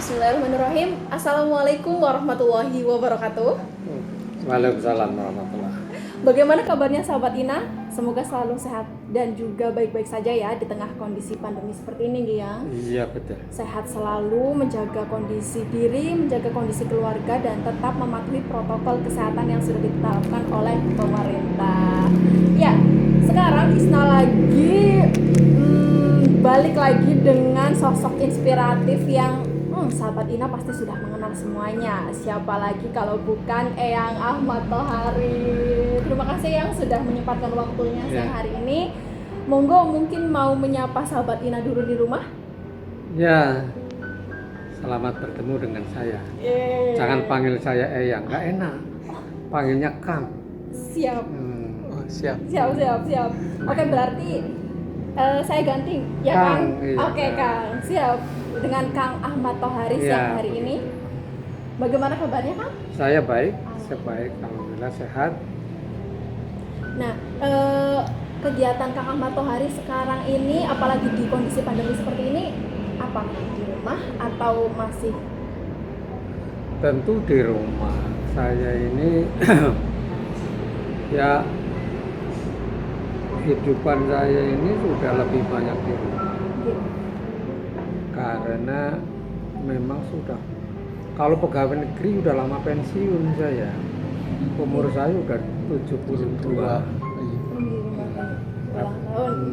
Bismillahirrahmanirrahim. Assalamualaikum warahmatullahi wabarakatuh. Waalaikumsalam warahmatullahi. Bagaimana kabarnya sahabat Ina? Semoga selalu sehat dan juga baik-baik saja ya di tengah kondisi pandemi seperti ini, Giang. Iya betul. Sehat selalu, menjaga kondisi diri, menjaga kondisi keluarga, dan tetap mematuhi protokol kesehatan yang sudah ditetapkan oleh pemerintah. Ya, sekarang Isna lagi balik lagi dengan sosok inspiratif yang sahabat Ina pasti sudah mengenal semuanya. Siapa lagi kalau bukan Eyang Ahmad Thohari. Terima kasih yang sudah menyempatkan waktunya siang hari ini. Monggo mungkin mau menyapa sahabat Ina dulu di rumah. Ya, selamat bertemu dengan saya. Jangan panggil saya Eyang, nggak enak. Panggilnya Kang. Siap. Siap. Siap. Oke, berarti saya ganti ya Kang. Iya, Oke Kang, siap. Dengan Kang Ahmad Thohari siang hari ini. Bagaimana kabarnya Kang? Saya baik, alhamdulillah sehat. Nah, kegiatan Kang Ahmad Thohari sekarang ini, apalagi di kondisi pandemi seperti ini, apa di rumah atau masih? Tentu di rumah. Saya ini ya kehidupan saya ini sudah lebih banyak di rumah. Karena memang sudah, kalau pegawai negeri udah lama pensiun saya. Umur saya udah 72.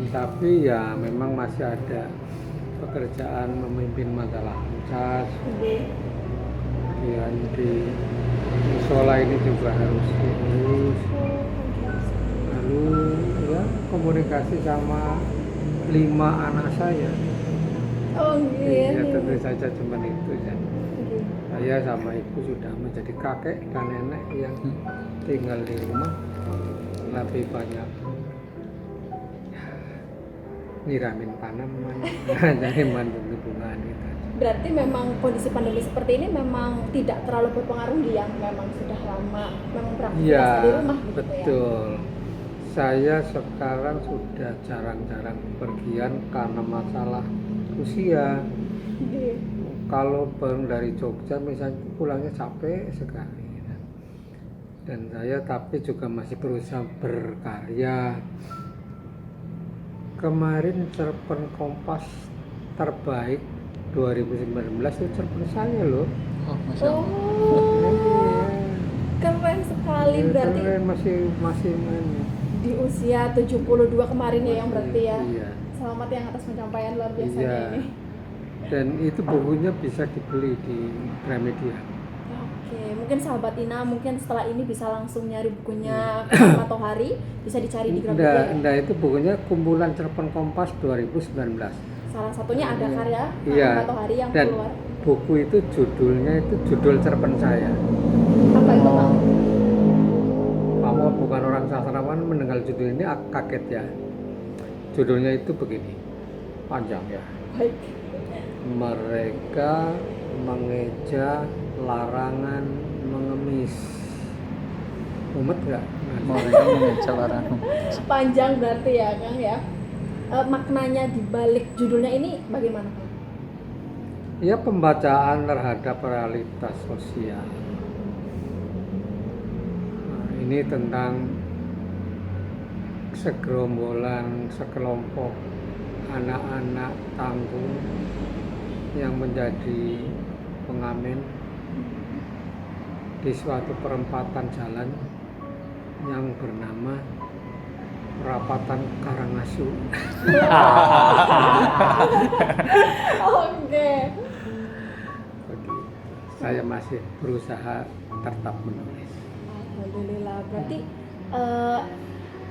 Tapi ya memang masih ada pekerjaan memimpin masalah cas. Di musola ini juga harus diurus. Lalu ya komunikasi sama 5 anak saya. Oh Ya gitu. tentu saja cuma itu ya. Saya sama ibu sudah menjadi kakek dan nenek yang tinggal di rumah, lebih banyak nyiramin tanaman, jadi mandiri bungaan itu. Berarti memang kondisi pandemi seperti ini memang tidak terlalu berpengaruh yang memang sudah lama memang beraktivitas di rumah gitu betul. Saya sekarang sudah jarang-jarang pergian karena masalah usia. Kalau baru dari Jogja misalnya pulangnya capek sekali. Dan saya tapi juga masih berusaha berkarya. Kemarin cerpen Kompas terbaik 2019 itu cerpen saya loh. Oh, keren sekali berarti. Keren, masih main. Di usia 72 kemarin ya yang berarti ya. Iya. Selamat yang atas pencapaian luar biasanya ini. Dan itu bukunya bisa dibeli di Gramedia. Oke, mungkin sahabat Ina mungkin setelah ini bisa langsung nyari bukunya Kang Ahmad Thohari, bisa dicari di Gramedia. Nah, itu bukunya kumpulan cerpen Kompas 2019. Salah satunya ada karya Kang Ahmad Thohari yang dan keluar. Buku itu judulnya itu judul cerpen saya. Apa itu Bang? Kamu bukan orang sastrawan mendengar judul ini kaget ya. Judulnya itu begini, panjang ya. Baik. Mereka mengeja larangan mengemis. Umet nggak? Mereka mengeja larangan. Panjang berarti ya Kang ya. Maknanya di balik judulnya ini bagaimana Kang? Ya pembacaan terhadap realitas sosial. Nah, ini tentang sekelompok anak-anak tangguh yang menjadi pengamen di suatu perempatan jalan yang bernama Perapatan Karangasu. Oke. Saya masih berusaha tetap menulis. Alhamdulillah. Berarti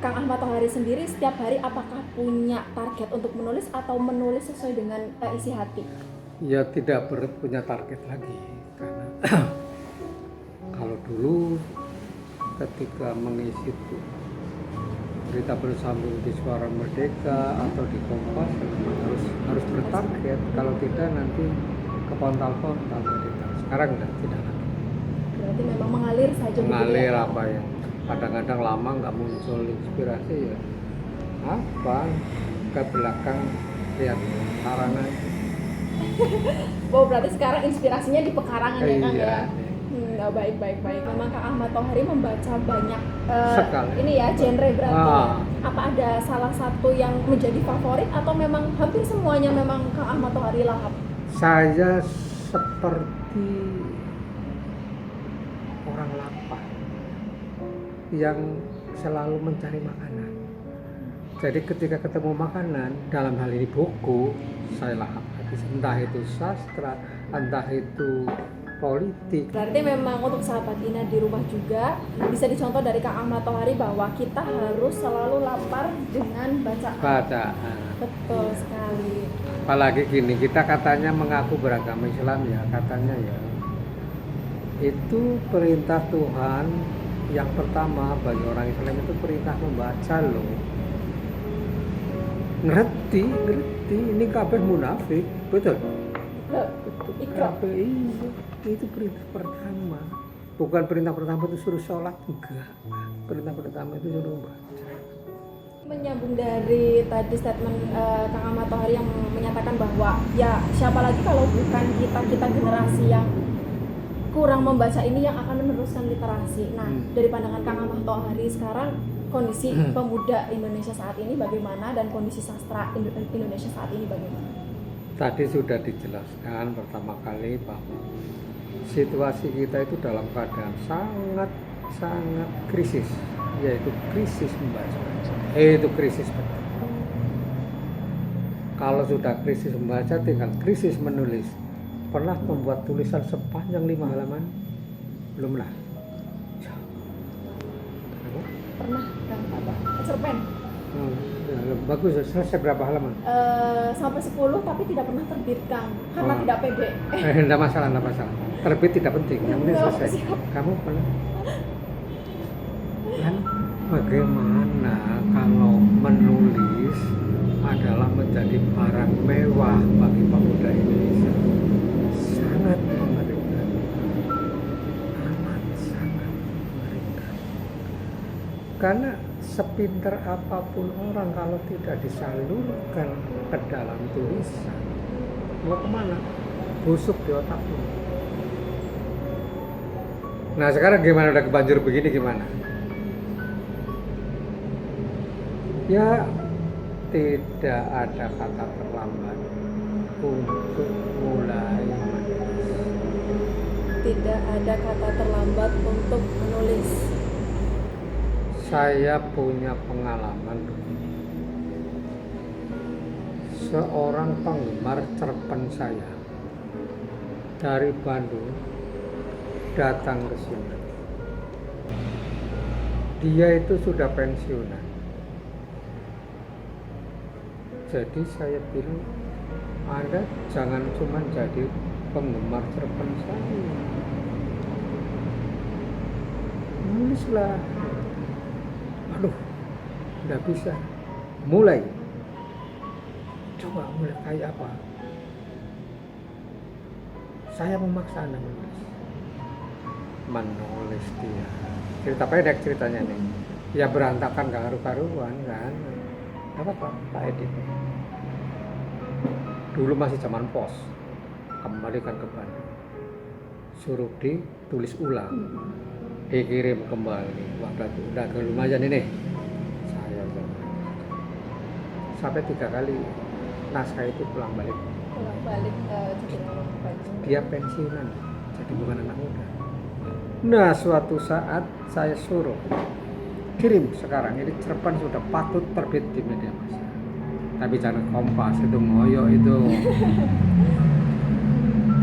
Kang Ahmad Thohari sendiri setiap hari apakah punya target untuk menulis atau menulis sesuai dengan isi hati? Ya tidak punya target lagi karena kalau dulu ketika mengisi berita bersambung di Suara Merdeka atau di Kompas harus bertarget, kalau tidak nanti kepontal-pontal berita. Sekarang tidak lagi. Berarti memang mengalir saja. Mengalir apa ya? Kadang-kadang lama nggak muncul inspirasi ya. Apa ke belakang lihat karangan Oh, berarti sekarang inspirasinya di pekarangan ya Kang Iya. ya. Baik. Memang Kang Ahmad Tohari membaca banyak Sekali. ini ya genre berarti ya. Ah. Apa ada salah satu yang menjadi favorit atau memang hampir semuanya memang Kang Ahmad Tohari lahap? Saya seperti orang lapar yang selalu mencari makanan. Jadi ketika ketemu makanan, dalam hal ini buku, saya lahap habis. Entah itu sastra, entah itu politik. Berarti memang untuk sahabat Ina di rumah juga bisa dicontoh dari Kang Ahmad Tohari bahwa kita harus selalu lapar dengan bacaan. Bacaan. Betul sekali. Apalagi gini, kita katanya mengaku beragama Islam ya, katanya ya. Itu perintah Tuhan yang pertama bagi orang Islam itu perintah membaca loh. Ngerti, ini kabeh munafik, betul? Ikra. Kabeh iya, itu perintah pertama. Bukan perintah pertama itu suruh sholat, enggak. Perintah pertama itu suruh baca. Menyambung dari tadi statement Kang Ahmad Tohari yang menyatakan bahwa ya siapa lagi kalau bukan kita generasi yang kurang membaca ini yang akan meneruskan literasi. Nah, dari pandangan Kang Ahmad Tohari sekarang kondisi pemuda Indonesia saat ini bagaimana dan kondisi sastra Indonesia saat ini bagaimana? Tadi sudah dijelaskan pertama kali bahwa situasi kita itu dalam keadaan sangat krisis, yaitu krisis membaca. Itu krisis betul. Kalau sudah krisis membaca, tinggal krisis menulis. Pernah membuat tulisan sepanjang 5 halaman? Belum lah. Pernah Kang apa? Cerpen. Ya, bagus, selesai berapa halaman? Sampai 10 tapi tidak pernah terbit Kang karena Oh. tidak pede. Enggak masalah. Terbit tidak penting, yang penting Enggak, selesai. siap. Kamu pernah? Kan bagaimana kalau menulis adalah menjadi barang mewah bagi pemuda Indonesia? Sangat mengerikan. Sangat mengerikan. Karena sepinter apapun orang kalau tidak disalurkan ke dalam tulisan, mau kemana? Busuk di otakmu. Nah sekarang gimana, udah kebanjur begini gimana? Ya tidak ada kata terlambat untuk mulai menulis. Tidak ada kata terlambat untuk menulis. Saya punya pengalaman begini. Seorang penggemar cerpen saya dari Bandung datang ke sini. Dia itu sudah pensiunan. Jadi saya bilang, Anda jangan cuma jadi penggemar cerpen saya, nulislah. Aduh, nggak bisa. Mulai. Coba mulai kayak apa? Saya memaksa Anda menulis. Menulis dia. Cerita pendek ceritanya nih. Ya berantakan, gak karu-karuan kan. Apa-apa, tak edit. Dulu masih zaman pos. Kembalikan ke Bandung. Suruh ditulis ulang. Dikirim kembali. Wah, udah lumayan ini. Saya sampai 3 kali naskah itu pulang balik. Dia pensiunan, jadi bukan anak muda. Nah, suatu saat saya suruh kirim sekarang ini cerpen sudah patut terbit di media massa. Tapi jangan Kompas, itu ngoyo itu.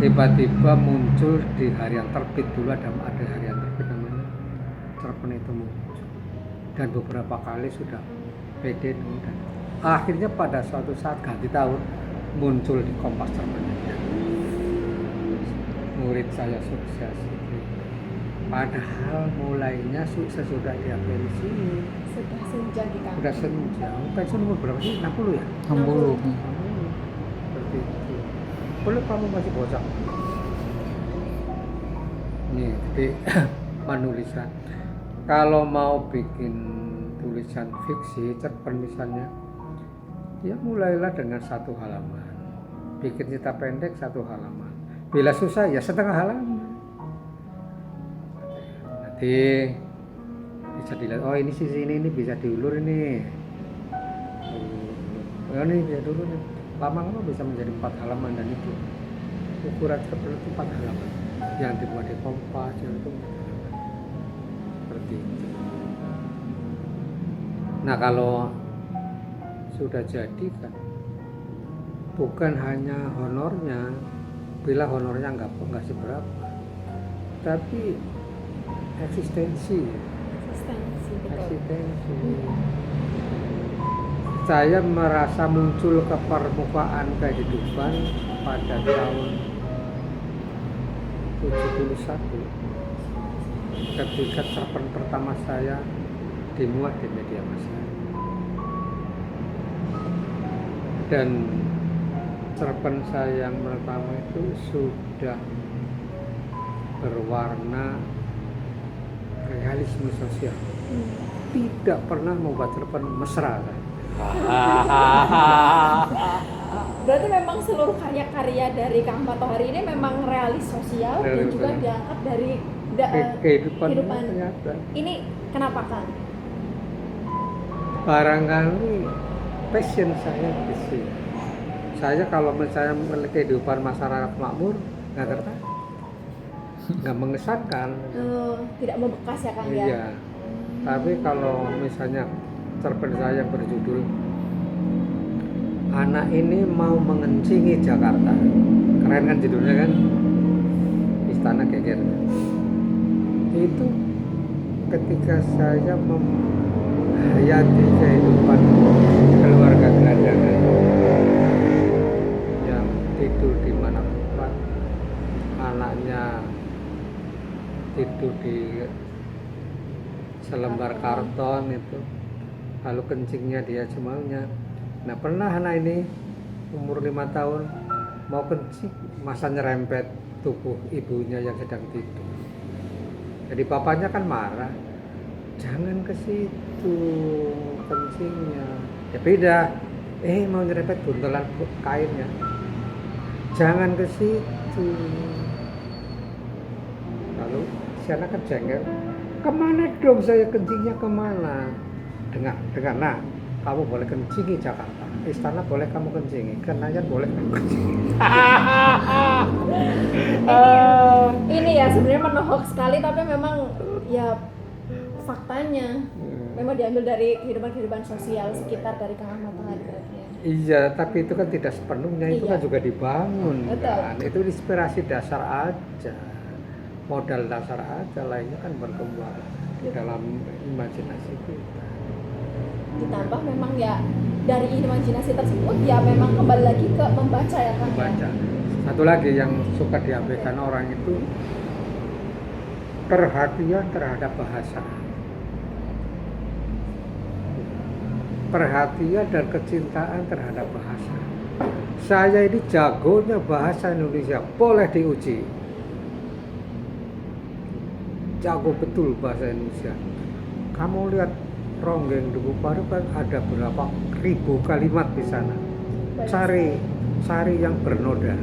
Tiba-tiba muncul di harian terbit, dulu ada harian terbit namanya, cerpen itu muncul. Dan beberapa kali sudah PD dan akhirnya pada suatu saat ganti tahun muncul di Kompas cerpennya. Murid saya sukses. Padahal mulainya sesudah dia pensiun. Sudah senja di Kang. Sudah senja. Pensiun umur berapa sih? 60 ya? 60. Seperti itu. Boleh kamu masih bocah. Nih, jadi penulisan. Kalau mau bikin tulisan fiksi, cerpen misalnya, ya mulailah dengan 1 halaman. bikin cerita pendek 1 halaman. Bila susah ya setengah halaman. Nanti bisa dilihat, oh ini sisi ini bisa diulur ini. Oh ini bisa diulur nih. Lama-lama bisa menjadi 4 halaman dan itu ukuran seperti 4 halaman yang dibuat di Kompas yang itu 4 halaman. Seperti itu. Nah kalau sudah jadi kan bukan hanya honornya, bila honornya nggak seberapa, tapi eksistensi. Saya merasa muncul ke permukaan kehidupan pada tahun 71 ketika cerpen pertama saya dimuat di media massa. Dan cerpen saya yang pertama itu sudah berwarna realisme sosial. Tidak pernah membuat cerpen mesra. Berarti memang seluruh karya-karya dari Kang Patohari ini memang realis sosial dan juga diangkat dari kehidupan nyata. Ini kenapa Kang? Barangkali passion saya di sini. Saya kalau misalnya melihat kehidupan masyarakat makmur nggak tertarik, nggak mengesankan. Tidak membekas ya Kang ya? Iya. Tapi kalau misalnya cerpen saya yang berjudul Anak Ini Mau Mengencingi Jakarta, keren kan judulnya kan, Istana Geger. Itu ketika saya menghayati kehidupan keluarga gelandangan yang tidur di mana tempat, anaknya tidur di selembar karton itu, lalu kencingnya dia semaunya. Nah pernah anak ini umur 5 tahun mau kencing, masa nyerempet tubuh ibunya yang sedang tidur. Jadi bapaknya kan marah, jangan ke situ kencingnya. Ya beda, mau nyerempet buntelan kainnya, jangan ke situ. Lalu si anak kan jengkel, kemana dong saya kencingnya kemana? Dengar, nah kamu boleh kencingi Jakarta, istana boleh kamu kencingi, Kenayan boleh kamu kencingi. Ini ya sebenarnya menohok sekali, tapi memang ya faktanya memang diambil dari kehidupan sosial sekitar dari Kang Ahmad Patohari. Iya, tapi itu kan tidak sepenuhnya, itu kan juga dibangun. Betul. Kan? Itu inspirasi dasar aja, modal dasar aja, lainnya kan berkembang di dalam imajinasi kita. Ditambah memang ya dari imajinasi tersebut ya memang kembali lagi ke membaca ya Kang. Membaca. Satu lagi yang suka diabaikan orang itu perhatian terhadap bahasa. Perhatian dan kecintaan terhadap bahasa. Saya ini jagonya bahasa Indonesia, boleh diuji. Jago betul bahasa Indonesia. Kamu lihat Ronggeng Duku Paru kan ada berapa ribu kalimat di sana. Cari yang bernoda.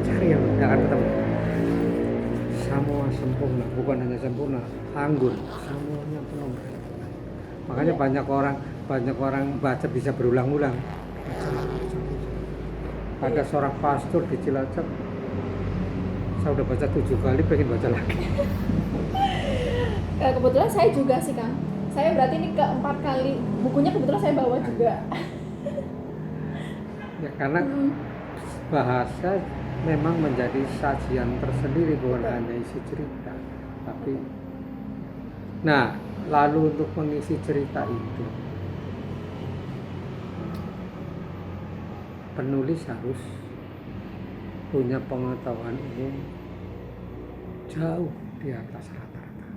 Cari yang akan ketemu. Semua sempurna, bukan hanya sempurna, anggun, semuanya penuh. Makanya banyak orang baca bisa berulang-ulang. Ada seorang pastor di Cilacap, saya udah baca 7 kali, pengen baca lagi. Kebetulan saya juga sih Kang. Saya berarti ini keempat kali bukunya kebetulan saya bawa juga. Ya karena bahasa memang menjadi sajian tersendiri, bukan hanya isi cerita, tapi nah lalu untuk mengisi cerita itu penulis harus punya pengetahuan umum jauh di atas rata-rata.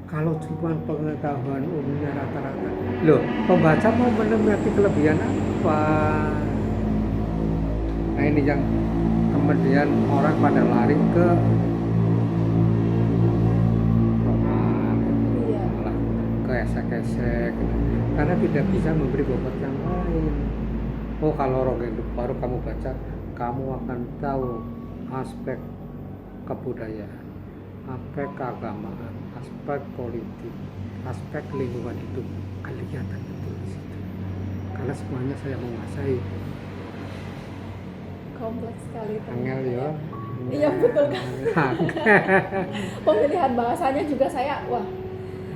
Kalau cuma pengetahuan umumnya rata-rata, loh pembaca mau menikmati kelebihan apa? Nah ini yang kemudian orang pada lari ke roman, malah ke esek-esek, karena tidak bisa memberi bobot yang lain. Oh, kalau Rongga Hidup baru kamu baca, kamu akan tahu aspek kebudayaan, aspek keagamaan, aspek politik, aspek lingkungan hidup. Kelihatan betul di situ. Karena semuanya saya menguasai. Kompleks sekali Angel ya. Iya betul kan. Pemilihan bahasanya juga saya, wah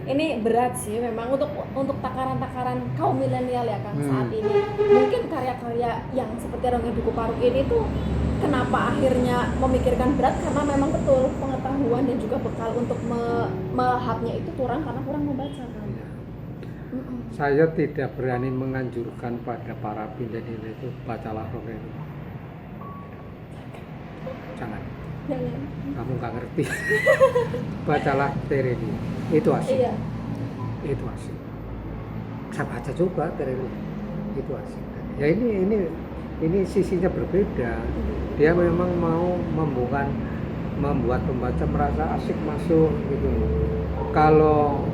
ini berat sih memang untuk takaran-takaran kaum milenial ya Kang saat ini. Mungkin karya-karya yang seperti Rongga Duku Paruk ini tuh kenapa akhirnya memikirkan berat, karena memang betul pengetahuan dan juga bekal untuk melahapnya itu kurang karena kurang membaca kan. Saya tidak berani menganjurkan pada para milenial itu bacalah Rongga Hidup. Jangan. Kamu nggak ngerti. Bacalah Tereli. Itu asik. Iya. Itu asik. Saya baca coba Tereli. Itu asik. Ya ini sisinya berbeda. Dia memang mau membuat pembaca merasa asik masuk gitu. Kalau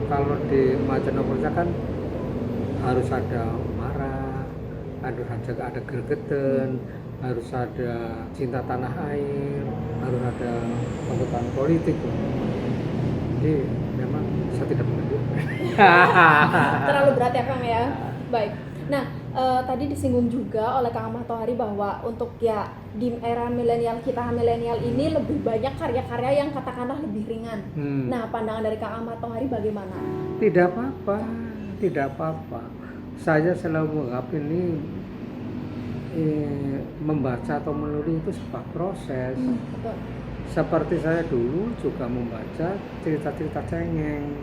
di Macan Novelnya kan harus ada marah, ada gregetan, harus ada cinta tanah air, harus ada kebutuhan politik. Jadi memang saya tidak menganjurkan. Terlalu berat ya Kang ya. Baik. Nah, tadi disinggung juga oleh Kang Ahmad Tohari bahwa untuk ya di era milenial, kita milenial ini lebih banyak karya-karya yang katakanlah lebih ringan. Nah, pandangan dari Kang Ahmad Tohari bagaimana? Tidak apa-apa. Saya selalu menganggap ini membaca atau menulis itu sebuah proses. Betul. Seperti saya dulu juga membaca cerita-cerita cengeng.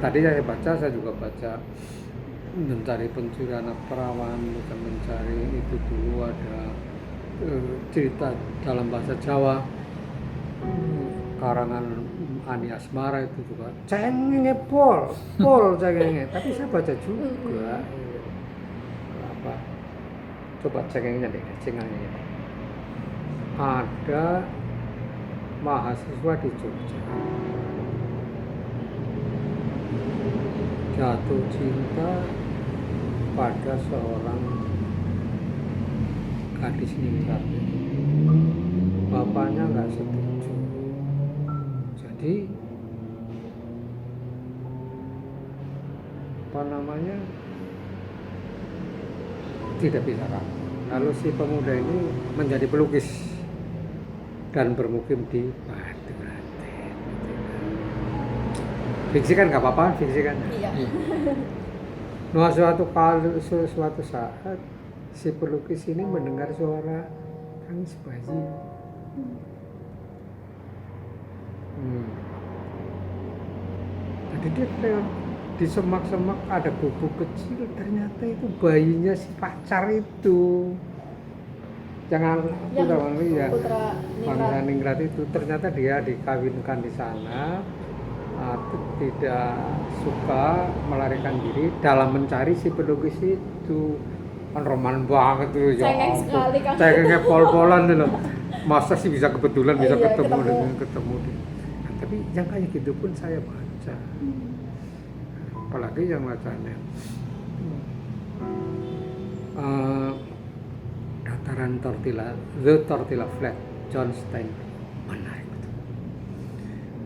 Tadi saya juga baca Mencari Pencuri Anak Perawan, bukan mencari itu dulu ada cerita dalam bahasa Jawa, karangan Ani Asmara itu juga cengenge pol cengenge. Tapi saya baca juga apa, coba cengengnya deh, cengengnya. Ada mahasiswa di Jogja jatuh cinta pada seorang gadis ningrat. Bapaknya nggak setuju, jadi tidak bisa rapat. Lalu si pemuda ini menjadi pelukis dan bermukim di Batu Raden. Fiksi kan nggak apa-apa, fiksi kan. Iya. Nah, suatu saat si pelukis ini mendengar suara tangis bayi. Jadi dia kayak di semak-semak ada gubuk kecil, ternyata itu bayinya si pacar itu. Jangan Putra Bangsa Ningrat itu, ternyata dia dikawinkan di sana. Tidak suka melarikan diri dalam mencari si pelukis itu. Kan roman banget tuh, ya Cengeng sekali kan. Cengengnya pol-polan loh. Masa sih bisa kebetulan bisa Iya, ketemu. Nah, tapi yang kayak gitu pun saya baca. Apalagi yang bacanya Dataran Tortilla, The Tortilla Flat, John Stein, menarik.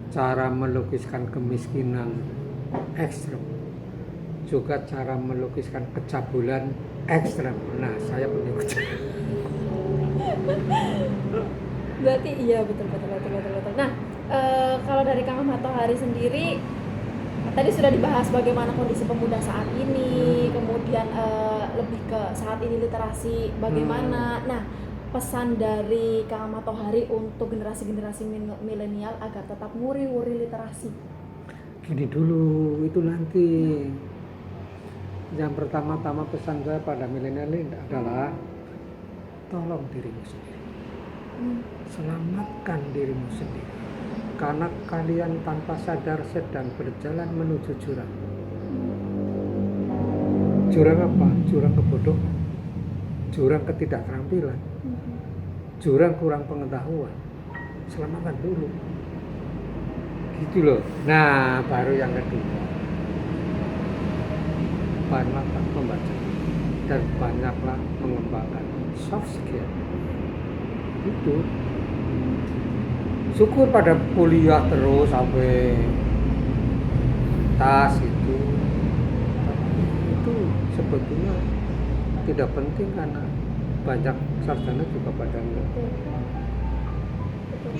Cara melukiskan kemiskinan ekstrem, juga cara melukiskan kecabulan ekstrem. Nah, saya punya Berarti iya betul. Nah, kalau dari Kang Ahmad Tohari sendiri, tadi sudah dibahas bagaimana kondisi pemuda saat ini, kemudian lebih ke saat ini literasi bagaimana. Nah, pesan dari Kang Ahmad Tohari untuk generasi-generasi milenial agar tetap nguri-nguri literasi. Gini dulu, itu nanti. Yang pertama-tama pesan saya pada milenial ini adalah tolong dirimu sendiri. Selamatkan dirimu sendiri. Karena kalian tanpa sadar sedang berjalan menuju jurang. Jurang apa? Jurang kebodohan. Jurang ketidakterampilan. Jurang kurang pengetahuan. Selamatkan dulu. Gitu loh. Nah, baru yang kedua. Banyaklah membaca. dan banyaklah mengembangkan soft skill. Itu syukur pada kuliah terus sampai tas itu, tapi itu sebetulnya tidak penting karena banyak sarjana juga pada enggak. Betul. Betul.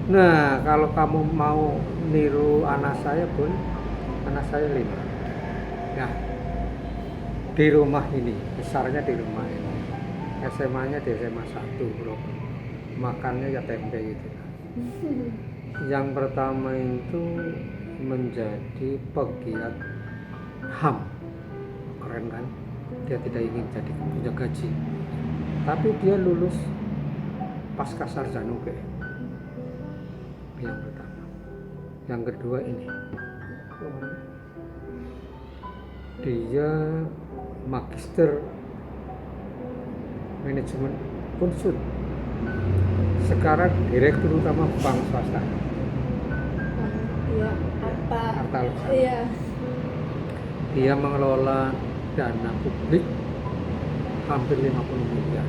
Nah, kalau kamu mau niru anak saya pun, anak saya 5. Nah, di rumah ini, besarnya di rumah ini, SMA-nya di SMA 1, bro. Makannya ya tempe gitu. Yang pertama itu menjadi pegiat HAM. Keren kan? Dia tidak ingin jadi punya gaji. Tapi dia lulus pasca sarjana UGM. Yang pertama. Yang kedua ini. Dia magister manajemen konsult. Sekarang direktur utama bank swasta. Iya, apa? Arta Laksana. Iya. Dia mengelola dana publik hampir 50 miliar.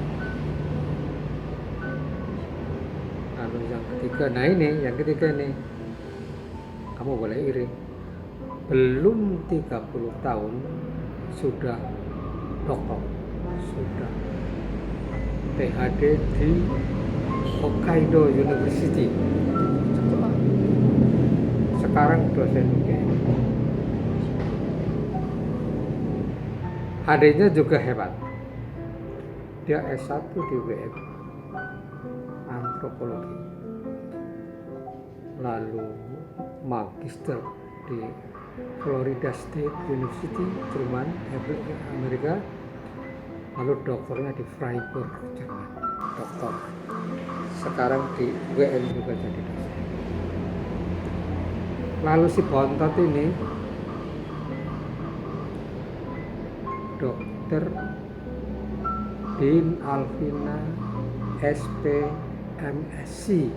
Lalu yang ketiga, yang ketiga ini, kamu boleh iri. Belum 30 tahun sudah doktor, sudah PhD di Hokkaido University. Sekarang dosen UGM. Adiknya juga hebat. Dia S1 di UGM, antropologi. Lalu magister di Florida State University, Jerman, Amerika. Lalu doktornya di Freiburg, Jerman. Doktor. Sekarang di UGM juga jadi dosen. Lalu si bontot ini Dokter Din Alvina SP MSc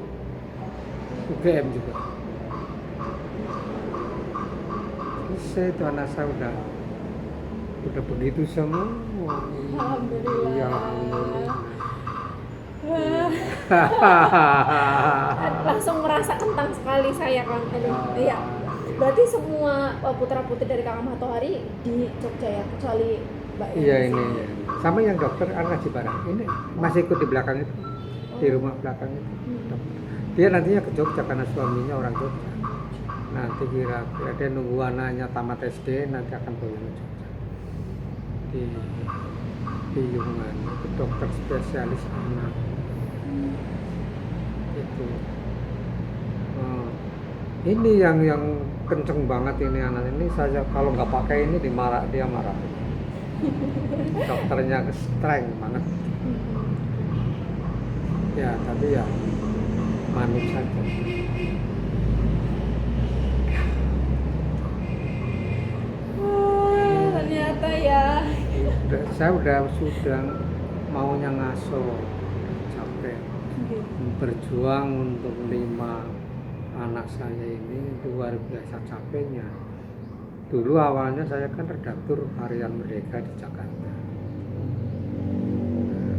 UGM juga. Selesai itu anak saya udah begitu semua. Alhamdulillah. Ya Allah. Langsung merasa kentang sekali saya kan. Iya. Berarti semua putra-putri dari Kang Matahari di Jogja ya, kecuali Mbak. Iya ini. Sama yang dokter Arna Cibarang. Ini masih ikut di belakang itu. Di rumah belakang itu. Dia nantinya ke Jogja karena suaminya orang Jogja. Nanti kira-kira dia nunggu anaknya tamat SD, nanti akan pulang ke Jogja. Di Yungan, itu dokter spesialis anak. Itu. Ini yang kenceng banget ini anak ini, saya kalau nggak pakai ini dia marah. Dokternya streng banget. Ya tapi ya manut saja. Ternyata ya. Saya sudah maunya ngaso, capek berjuang untuk 5 anak saya ini luar biasa capeknya. Dulu awalnya saya kan redaktur Harian Merdeka di Jakarta.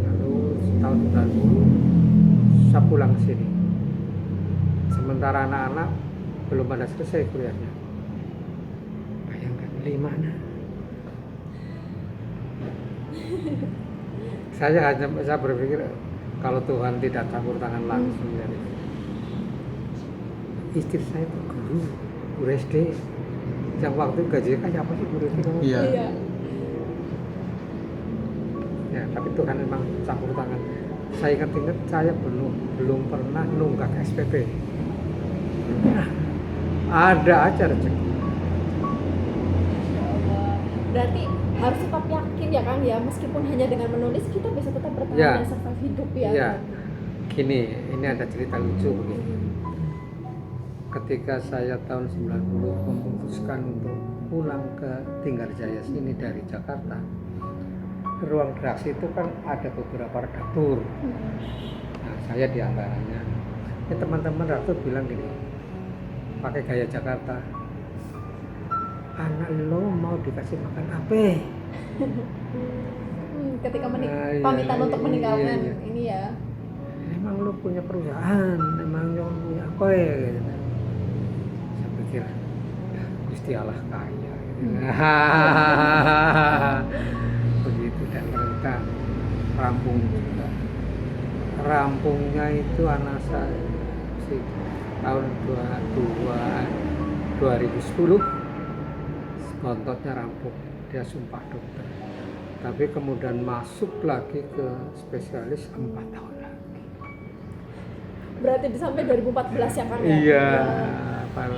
Lalu tahun 90 saya pulang ke sini. Sementara anak-anak belum pada selesai kuliahnya. Bayangkan 5 anak. Saya berpikir kalau Tuhan tidak campur tangan langsung dari istri saya itu guru SD yang waktu gajinya kayak apa sih guru SD kamu? Iya. Ya tapi Tuhan memang campur tangan. Saya ingat saya belum pernah nunggak SPP. Nah, ada aja rezeki. Berarti harus tetap yakin ya Kang ya, meskipun hanya dengan menulis kita bisa tetap bertahan Ya. dan survive hidup ya. Iya. Gini, ini ada cerita lucu begini. Ketika saya tahun 90 memutuskan untuk pulang ke Tinggarjaya sini dari Jakarta, ruang redaksi itu kan ada beberapa redaktur. Nah, saya diantaranya. Teman-teman redaktur bilang gini, pakai gaya Jakarta, anak lo mau dikasih makan apa? Ketika Iya, pamitan untuk iya, meninggalkan iya. ini ya. Emang lu punya perusahaan, emang lu punya apa ya gitu. Saya pikir Gusti Allah kaya gitu. Begitu, dan ternyata rampung juga. Rampungnya itu anak saya si tahun 2010 spontotnya rampung, dia sumpah dokter, tapi kemudian masuk lagi ke spesialis 4 tahun lagi. Berarti sampai 2014 ya kan ya? Iya, Baru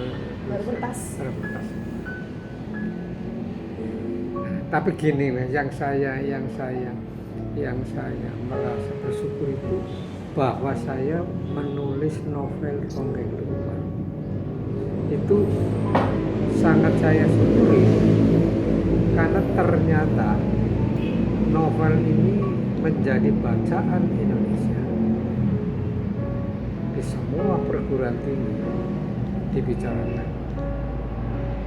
pentas. baru pentas. Tapi gini Mas, yang saya merasa bersyukur itu bahwa saya menulis novel Ronggeng Luar. Itu sangat saya syukuri karena ternyata novel ini menjadi bacaan Indonesia di semua perguruan tinggi dibicarakan.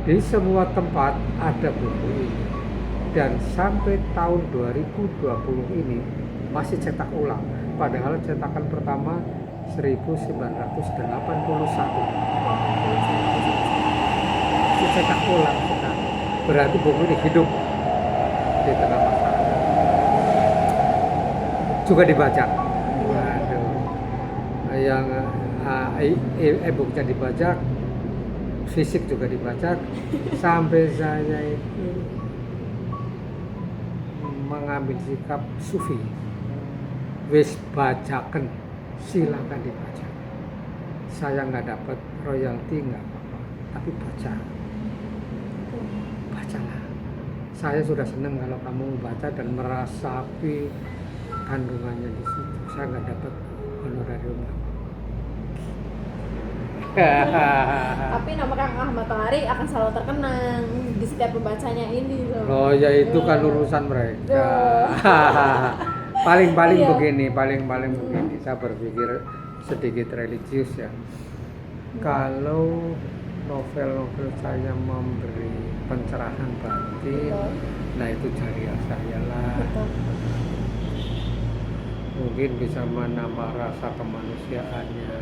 Di semua tempat ada buku ini. Dan sampai tahun 2020 ini masih cetak ulang. Padahal cetakan pertama 1981. Masih cetak ulang sekarang. Berarti buku ini hidup di tengah masyarakat. Juga dibaca. Waduh. Yang e-booknya dibaca, fisik juga dibaca, sampai saya itu mengambil sikap sufi, wis bacakan, silakan dibaca. Saya nggak dapat royalti nggak apa-apa, tapi bacalah. Saya sudah senang kalau kamu baca dan merasapi kandungannya di situ. Saya nggak dapat honorarium nggak apa-apa. Tapi nama Kang Ahmad Tohari akan selalu terkenang di setiap pembacanya ini loh. Oh ya itu kan urusan mereka. Paling-paling Iya. paling-paling begini. Saya berpikir sedikit religius ya. Kalau novel-novel saya memberi pencerahan batin, Betul. nah itu jariah saya lah. Betul. Mungkin bisa menambah rasa kemanusiaannya,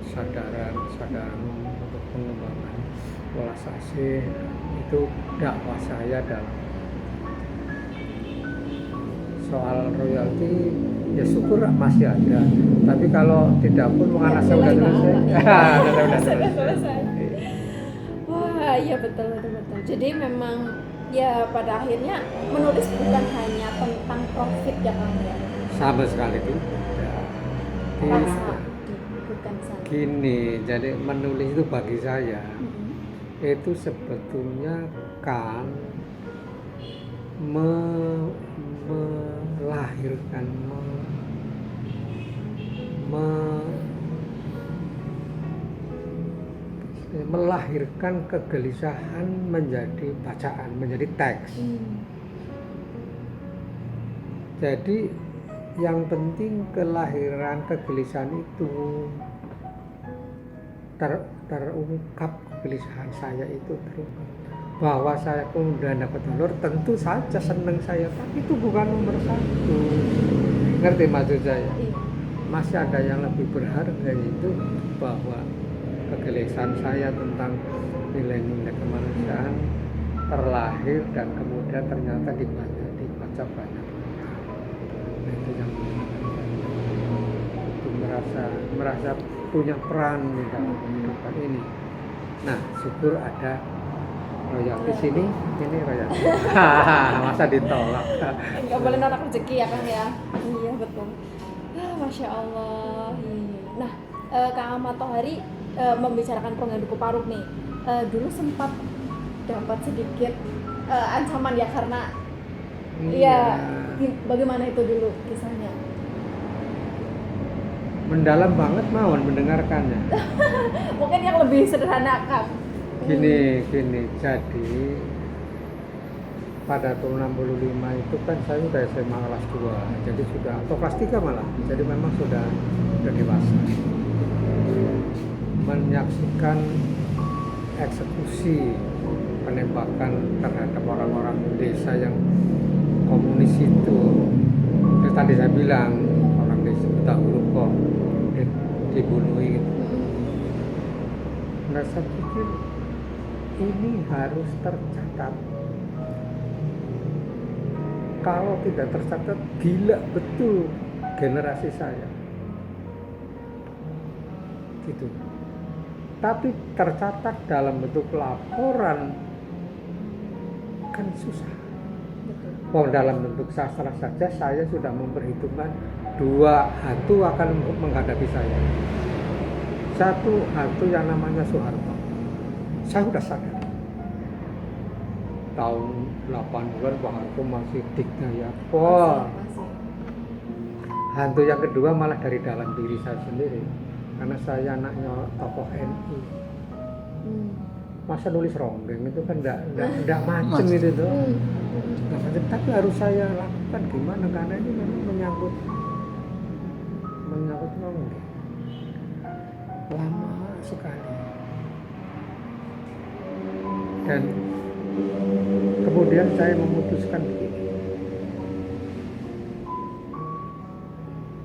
kesadaran untuk pengembangan welas asih. Itu dakwah saya dalam soal royalti. Ya syukur masih ada, tapi kalau tidak pun mengenai saya udah selesai. Sudah selesai. Wah, iya betul. Jadi memang ya pada akhirnya menulis bukan hanya tentang profit ya Kang ya. Sama sekali tidak. Rasa bukan sana. Gini, jadi menulis itu bagi saya itu sebetulnya kan melahirkan melahirkan kegelisahan menjadi bacaan, menjadi teks. Jadi yang penting kelahiran kegelisahan itu terungkap, kegelisahan saya itu terungkap. Bahwa saya kemudian dapat honor, tentu saja senang saya, tapi itu bukan nomor satu. Ngerti maksud saya? Iya. Masih ada yang lebih berharga, yaitu bahwa kegelisahan saya tentang nilai-nilai kemanusiaan terlahir dan kemudian ternyata dibaca banyak. Nah, itu yang itu merasa punya peran di dalam kehidupan ini. Nah, syukur ada royalti sini royalti. Masa ditolak? Enggak boleh nolak rezeki ya Kang ya. Iya betul. Masya Allah. Nah, Kang Ahmad Tohari membicarakan program Duku Paruk nih. Dulu sempat dapat sedikit ancaman ya karena ya bagaimana itu dulu kisahnya? Mendalam banget mau mendengarkannya. Mungkin yang lebih sederhana Kang. Gini, jadi pada tahun 65 itu kan saya sudah SMA kelas 2, jadi sudah, atau kelas 3 malah, jadi memang sudah dewasa. Menyaksikan eksekusi penembakan terhadap orang-orang desa yang komunis itu. Terus tadi saya bilang orang desa dahulu kok dibunuh gitu. Nah saya pikir ini harus tercatat. Kalau tidak tercatat, gila betul generasi saya. Gitu. Tapi tercatat dalam bentuk laporan kan susah. Oh, dalam bentuk sastra saja saya sudah memperhitungkan 2 hantu akan menghadapi saya. 1 hantu yang namanya Soeharto. Saya sudah sadar. Tahun 80-an Pak Harto masih dikdaya. Wah. Hantu yang kedua malah dari dalam diri saya sendiri. Karena saya anaknya tokoh NU. Masa nulis ronggeng itu kan enggak macem itu tuh. Enggak macem, tapi harus saya lakukan gimana karena ini memang menyangkut ronggeng. Lama sekali. Dan kemudian saya memutuskan begini.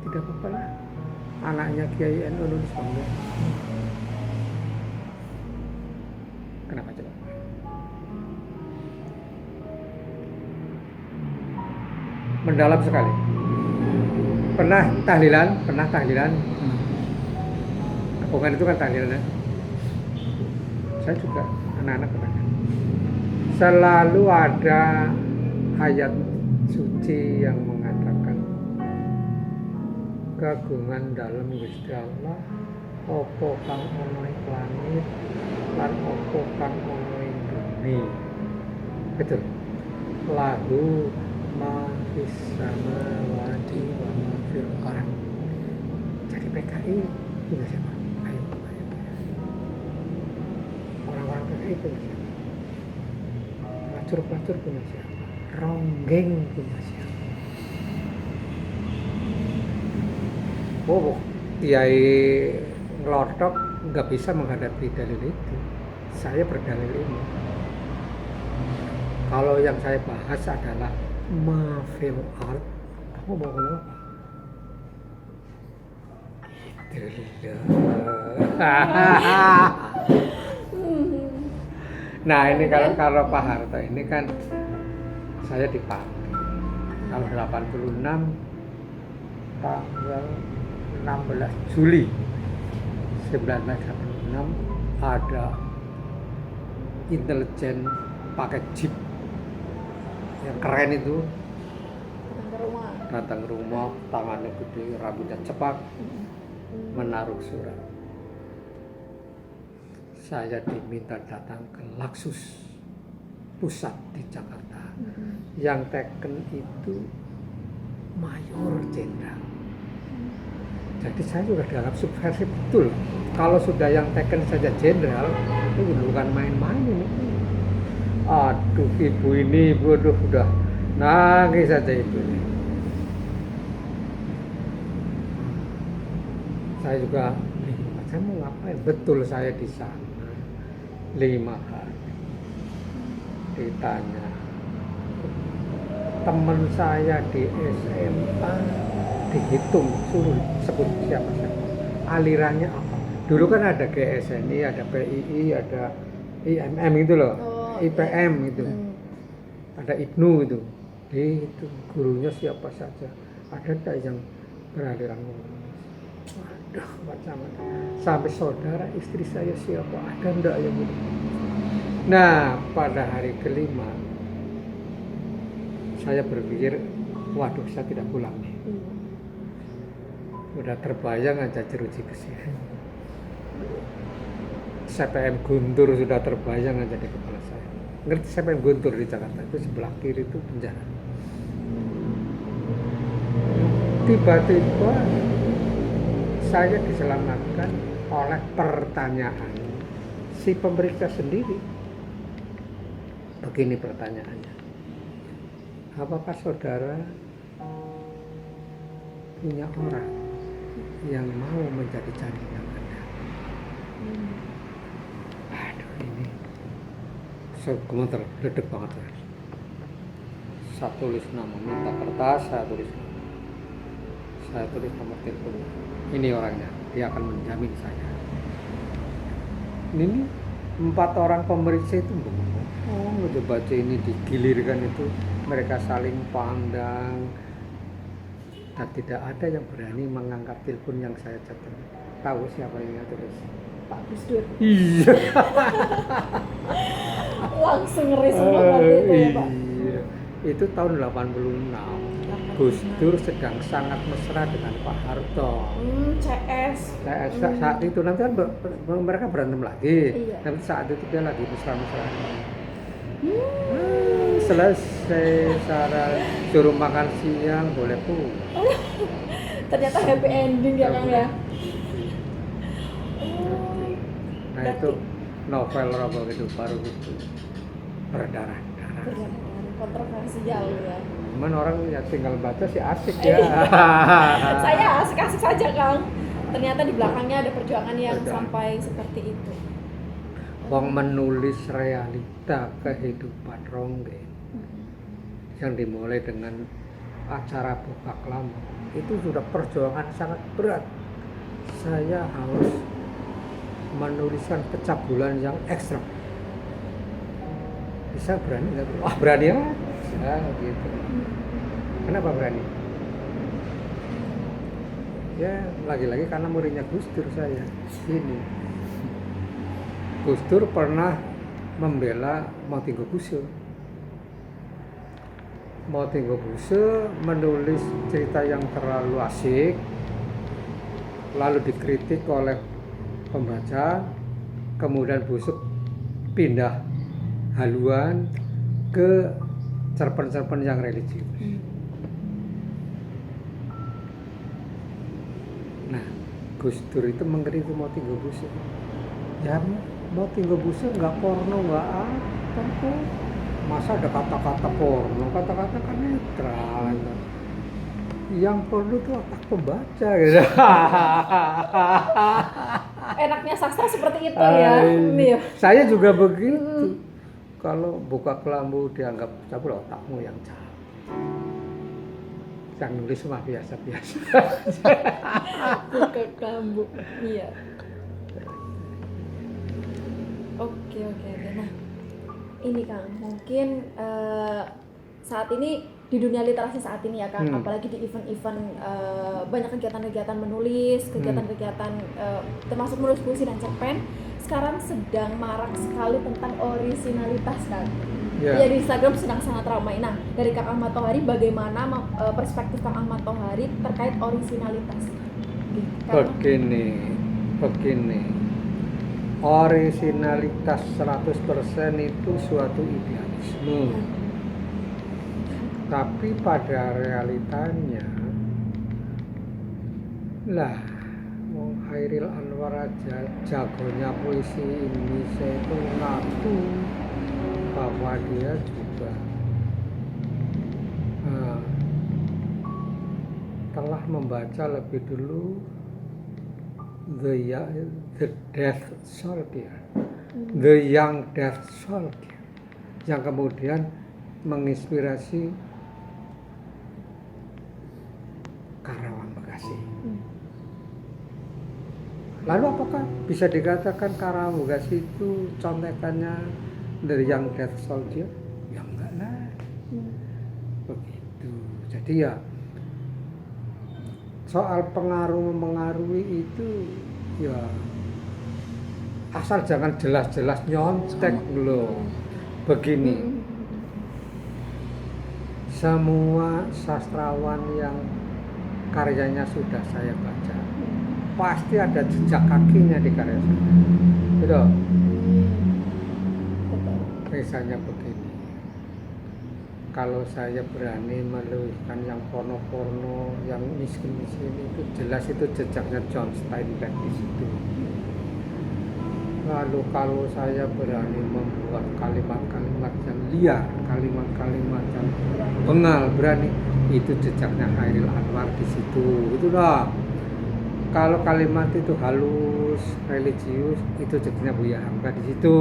Tidak apa-apa lah. Anaknya Kiai NU nulis ronggeng. Kenapa coba? Mendalam sekali. Pernah tahlilan? Kepungan itu kan tahlilan ya? Saya juga, anak-anak pernah. Selalu ada ayat suci yang mengatakan kagungan dalam Gusti Allah apa kang ana ing langit lan apa kang ana ing bumi. Betul. Lahu ma fis samawati wa ma fil ardh. Jadi PKI punya siapa? Ayo. Orang-orang PKI punya siapa? Pelacur punya siapa? Ronggeng punya siapa? Oh, Kiai ngelotok nggak bisa menghadapi dalil itu. Saya berdalil ini. Kalau yang saya bahas adalah mafil art. Kamu mau ngomong apa? Itu Nah ini kalau Pak Harto ini kan saya dipanggil tahun 86 tanggal 16 Juli 1986 ada intelijen pakai jeep yang keren itu datang ke rumah, tangannya gede, rambutnya cepat, menaruh surat. Saya diminta datang ke Laksus pusat di Jakarta. Yang teken itu Mayor Jenderal. Jadi saya juga dianggap subversif betul. Kalau sudah yang teken saja jenderal, itu bukan main-main ini. Aduh, ibu udah nangis saja ibu ini. Saya juga bingung, saya mau ngapain? Betul saya di sana 5 hari. Ditanya teman saya di SMA, dihitung suruh sebut siapa alirannya apa. Dulu kan ada GSNI, ada PII, ada IMM itu loh, IPM itu, ada IPNU itu. Itu gurunya siapa saja. Ada tak yang beraliran komunis? Waduh, macam-macam. Sampai saudara istri saya siapa? Ada enggak yang ini? Nah, pada hari kelima saya berpikir, waduh, saya tidak pulang nih. Udah terbayang aja jeruji besi. CPM Guntur sudah terbayang aja di kepala saya. Ngerti CPM Guntur di Jakarta itu sebelah kiri itu penjara. Tiba-tiba saya diselamatkan oleh pertanyaan si pemeriksa sendiri. Begini pertanyaannya. Apakah saudara punya orang yang mau menjadi jaringan Anda? Aduh, ini gemeter, redek banget saya. Saya tulis nama, minta kertas, saya tulis nomor telepon. Ini orangnya, dia akan menjamin saya. Ini 4 orang pemeriksa itu udah baca ini, digilirkan itu mereka saling pandang dan tidak ada yang berani mengangkat telepon yang saya catat. Tahu siapa yang tulis? Pak Gus Dur. Iya. Langsung ngeri semua waktu itu ya Pak. Iya. Itu tahun 86. Gus Dur sedang sangat mesra dengan Pak Harto. CS. Saat itu nanti kan mereka berantem lagi. Iya. Tapi saat itu dia lagi mesra-mesra. Selesai Sarah suruh makan siang boleh pulang. Ternyata happy ending ya Kang ya. Nah itu novel Robo itu baru itu berdarah-darah. Kontroversial ya. Cuman orang ya tinggal baca sih asik ya. Saya asik-asik saja Kang. Ternyata di belakangnya ada perjuangan yang Perjuangan. sampai seperti itu. Wong menulis realita kehidupan Rongge yang dimulai dengan acara buka kelambu itu sudah perjuangan sangat berat. Saya harus menuliskan pecabulan yang ekstrim. Bisa berani nggak? Wah berani ya, gitu. Kenapa berani? Ya lagi-lagi karena muridnya Gus Dur saya. Ini Gus Dur pernah membela Motinggo Buso. Motinggo Buso menulis cerita yang terlalu asik, lalu dikritik oleh pembaca, kemudian Buso pindah haluan ke cerpen-cerpen yang religius. Nah, Gus Dur itu mengkritik Motinggo Buso. Ya, Motinggo Buso nggak porno, nggak apa kok. Masa ada kata-kata porno, kata-kata kan netral. Yang porno itu otak pembaca gitu. Enaknya sastra seperti itu ya. Nih. Saya juga begitu. Kalau buka kelambu dianggap cabul, otakmu yang cabul. Yang nulis mah biasa-biasa. Buka kelambu. Iya. Oke. Nah, ini Kang, mungkin saat ini di dunia literasi saat ini ya Kang, apalagi di event-event banyak kegiatan-kegiatan menulis, kegiatan-kegiatan termasuk menulis puisi dan cerpen, sekarang sedang marak sekali tentang orisinalitas Kang. Ya di Instagram sedang sangat ramai. Nah, dari Kang Ahmad Tohari, bagaimana perspektif Kang Ahmad Tohari terkait orisinalitas? Begini. Orisinalitas 100% itu suatu idealisme. Tapi pada realitanya lah Wong Hairil Anwar aja jagonya puisi Indonesia itu ngaku bahwa dia juga telah membaca lebih dulu The Death Soldier, The Young Death Soldier, yang kemudian menginspirasi Karawang Bekasi. Lalu apakah bisa dikatakan Karawang Bekasi itu contekannya The Young Death Soldier? Ya enggak lah. Begitu. Jadi ya soal pengaruh mempengaruhi itu ya asal jangan jelas-jelas nyontek loh. Begini, semua sastrawan yang karyanya sudah saya baca pasti ada jejak kakinya di karya saya. Betul? Misalnya begini, kalau saya berani menuliskan yang porno-porno, yang miskin-miskin itu jelas itu jejaknya John Steinbeck di situ. Lalu kalau saya berani membuat kalimat-kalimat yang liar, kalimat-kalimat yang bengal, berani, itu jejaknya Hairil Anwar di situ. Itulah. Kalau kalimat itu halus, religius, itu jejaknya Buya Hamka di situ. Gitu.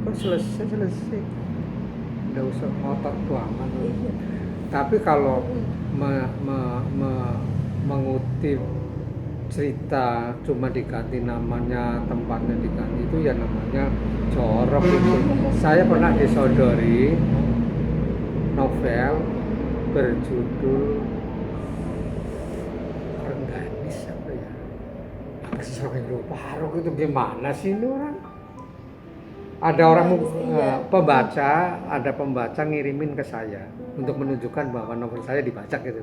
kok selesai nggak usah ngotot banget. Iya. Tapi kalau mengutip cerita cuma diganti namanya, tempatnya diganti, itu ya namanya jorok itu. Saya pernah disodori novel berjudul Rengganis apa ya? Sorry lupa Faruk, itu gimana sih ini orang? Ada orang pembaca ngirimin ke saya untuk menunjukkan bahwa novel saya dibajak gitu.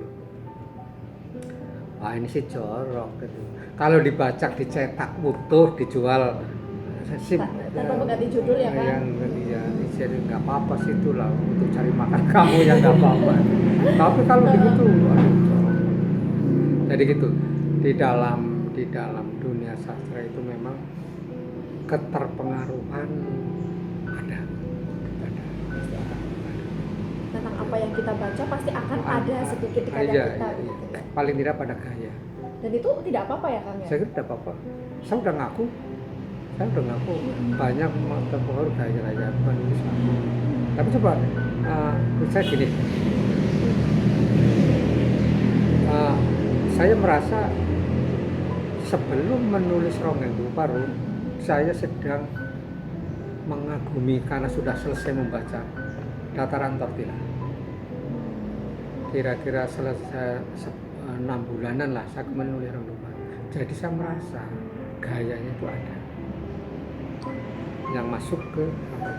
Wah ini sih jorok gitu. Kalau dibajak, dicetak utuh, dijual sip Tanpa mengganti judul ya kan? yang ya jadi nggak apa-apa sih, itulah untuk cari makan kamu yang nggak apa-apa. Tapi kalau begitu, aduh jorok. Jadi gitu, di dalam dunia sastra itu memang keterpengaruhan ada. Tentang apa yang kita baca pasti akan ada sedikit di karya Iya, kita iya. gitu ya. Paling tidak pada gaya. Dan itu tidak apa-apa ya Kang ya? Saya kira tidak apa-apa. Saya udah ngaku banyak terpengaruh gaya penulis aku. Tapi coba saya gini, saya merasa sebelum menulis Rongeng Paru, saya sedang mengagumi karena sudah selesai membaca Dataran Tortilla. Kira-kira selesai 6 bulanan lah saya menulis Rongeng Paru. Jadi saya merasa gayanya itu ada yang masuk ke apa.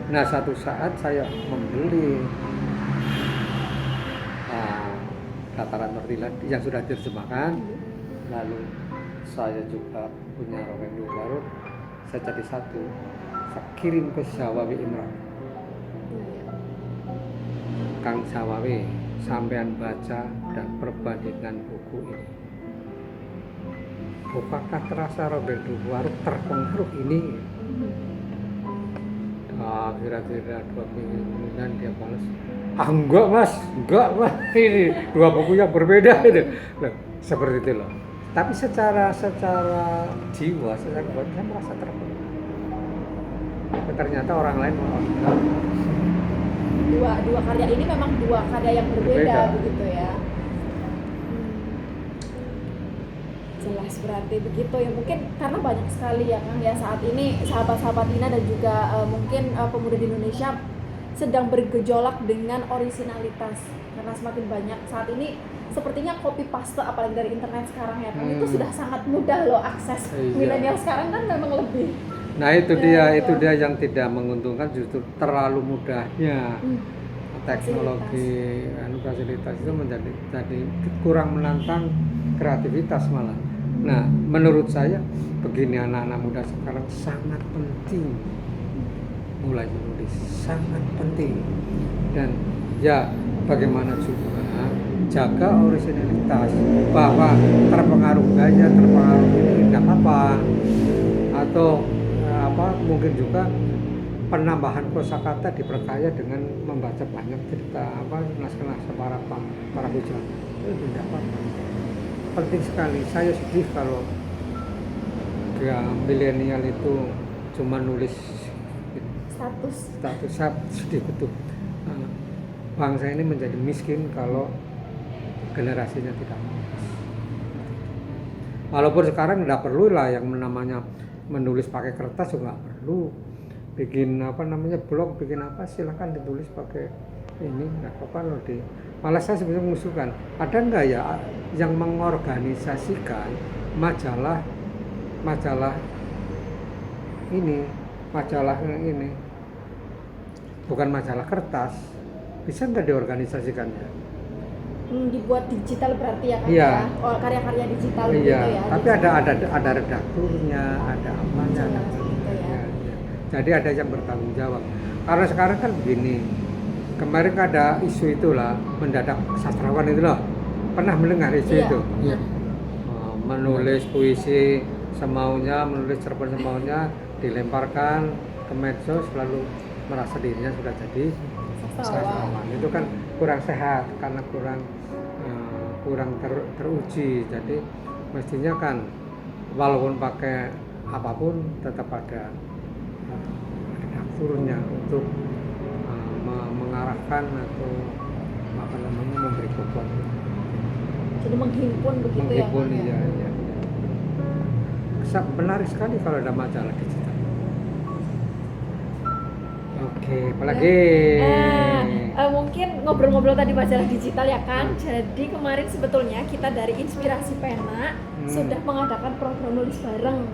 Nah satu saat saya membeli Dataran Tortilla yang sudah diterjemahkan, lalu saya juga punya Rongeng Paru, saya jadi satu, saya kirim ke Sawawi Imran. Kang Sawawi, sampean baca dan perbandingan buku ini. Apakah terasa Rongeng Paru terpengaruh ini? Kira-kira 2 minggu kemudian dia balas, enggak mas, ini 2 buku yang berbeda itu. Loh, seperti itu loh. Tapi secara jiwa, secara kebatin saya merasa terpengaruh. Tapi ternyata orang lain menolak. Dua karya ini memang dua karya yang berbeda. Begitu ya. Jelas berarti begitu ya, mungkin karena banyak sekali ya Kang ya saat ini sahabat-sahabat Nina dan juga mungkin pemuda di Indonesia sedang bergejolak dengan originalitas, karena semakin banyak saat ini sepertinya copy paste apalagi dari internet sekarang ya Kang, itu sudah sangat mudah loh akses. Milenial sekarang kan memang lebih. Nah itu dia yang tidak menguntungkan, justru terlalu mudahnya teknologi fasilitas itu jadi kurang menantang kreativitas malah. Nah menurut saya begini, anak-anak muda sekarang sangat penting mulai menulis, sangat penting. Dan ya bagaimana juga jaga originalitas, bahwa terpengaruh gaya, terpengaruh ini tidak apa-apa, atau mungkin juga penambahan kosakata diperkaya dengan membaca banyak cerita naskah-naskah para pujangga, itu tidak apa-apa. Penting sekali. Saya sedih kalau milenial itu cuma nulis status. Saya sedih betul. Bangsa ini menjadi miskin kalau generasinya tidak nulis. Walaupun sekarang tidak perlu lah yang namanya menulis pakai kertas, juga nggak perlu. Bikin blog, bikin apa, silakan ditulis pakai ini, nggak apa-apa loh. Malah saya sebenarnya mengusulkan, ada nggak ya yang mengorganisasikan majalah ini, bukan majalah kertas, bisa nggak diorganisasikan ya? Dibuat digital berarti ya Kang Iya. ya? Oh, karya-karya digital Iya, gitu ya. tapi ada redakturnya, ada apanya, ada gitu ya. Jadi ada yang bertanggung jawab. Karena sekarang kan begini, kemarin ada isu itulah, mendadak sastrawan itu loh, pernah mendengar isu itu? Iya. Menulis puisi semaunya, menulis cerpen semaunya, dilemparkan ke medsos, lalu merasa dirinya sudah jadi sastrawan. Itu kan kurang sehat, karena kurang teruji. Jadi mestinya kan walaupun pakai apapun tetap ada redaksi. strukturnya untuk mengarahkan atau apa namanya memberi bobot. Jadi menghimpun begitu Menghimpun, ya Kang, iya. Menarik sekali kalau ada majalah digital. Oke, apalagi mungkin ngobrol-ngobrol tadi majalah digital ya kan. Jadi kemarin sebetulnya kita dari Inspirasi Pena sudah mengadakan program nulis bareng.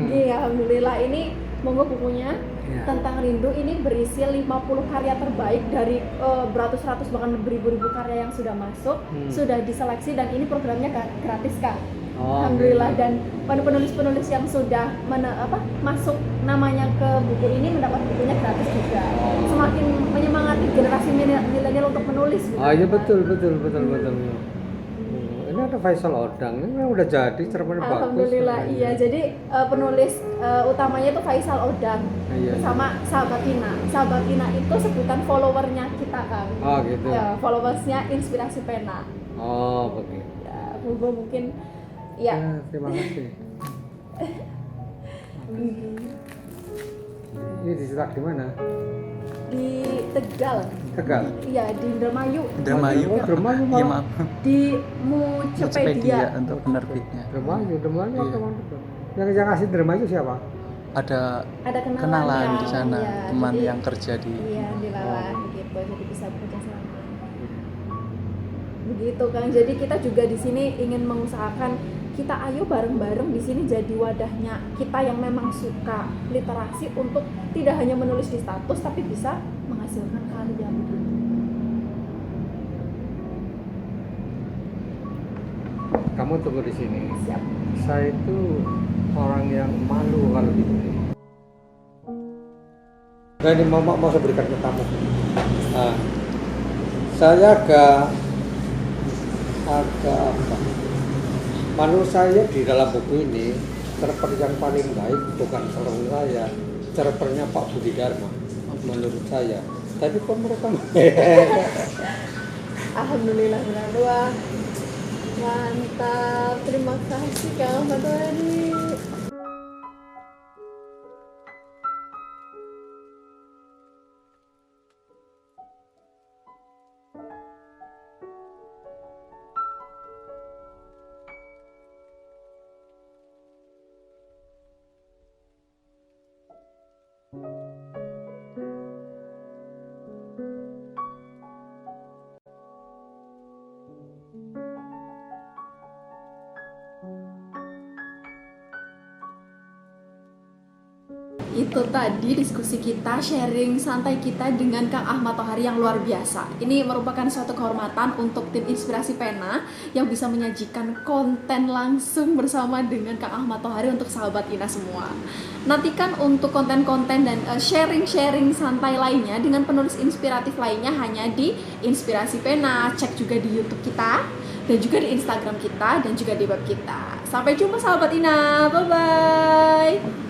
Iya, alhamdulillah ini monggo bukunya Ya. tentang rindu ini berisi 50 karya terbaik dari beratus-ratus bahkan beribu-ribu karya yang sudah masuk, sudah diseleksi dan ini programnya gratis kan. Alhamdulillah, dan pada penulis-penulis yang sudah masuk namanya ke buku ini mendapat bukunya gratis juga. Semakin menyemangati generasi milenial untuk menulis. Iya betul. Ini ada Faisal Odang, ini udah jadi cerpennya bagus. Alhamdulillah, iya. Jadi penulis utamanya itu Faisal Odang bersama Sahabat Ina. Sahabat Ina itu sebutan followernya kita kan. Oh gitu. Ya, followersnya Inspirasi Pena. Oh begitu. Ya, mungkin ya. Terima kasih. Ini dicetak di mana? Di Tegal. Tegal. Iya, di Indramayu. Indramayu. Oh, Indramayu Iya, malah. maaf. Di Mucepedia. Untuk penerbitnya. Indramayu Iya. teman. Yang ngasih Indramayu siapa? Ada Ada kenalan, kenalan ya. di sana, Iya, teman jadi- yang kerja di Iya, di Lawan begitu. Jadi bisa bekerja sama. Begitu Kang. Jadi kita juga di sini ingin mengusahakan kita ayo bareng-bareng di sini jadi wadahnya kita yang memang suka literasi untuk tidak hanya menulis di status tapi bisa menghasilkan karya begitu. Kamu tunggu di sini. Siap. Saya itu orang yang malu kalau di sini. Nah, ini mau saya berikan ke kamu. Nah, saya agak apa? Menurut saya di dalam buku ini cerpen yang paling baik bukan cerpen saya, cerpennya Pak Budi Dharma menurut saya. Tapi kok mereka Alhamdulillah benar. Wah, mantap. Terima kasih Kang Ahmad Tohari. Itu tadi diskusi kita, sharing santai kita dengan Kang Ahmad Tohari yang luar biasa. Ini merupakan suatu kehormatan untuk tim Inspirasi Pena yang bisa menyajikan konten langsung bersama dengan Kang Ahmad Tohari untuk sahabat Ina semua. Nantikan untuk konten-konten dan sharing-sharing santai lainnya dengan penulis inspiratif lainnya hanya di Inspirasi Pena. Cek juga di YouTube kita dan juga di Instagram kita dan juga di web kita. Sampai jumpa sahabat Ina, bye-bye.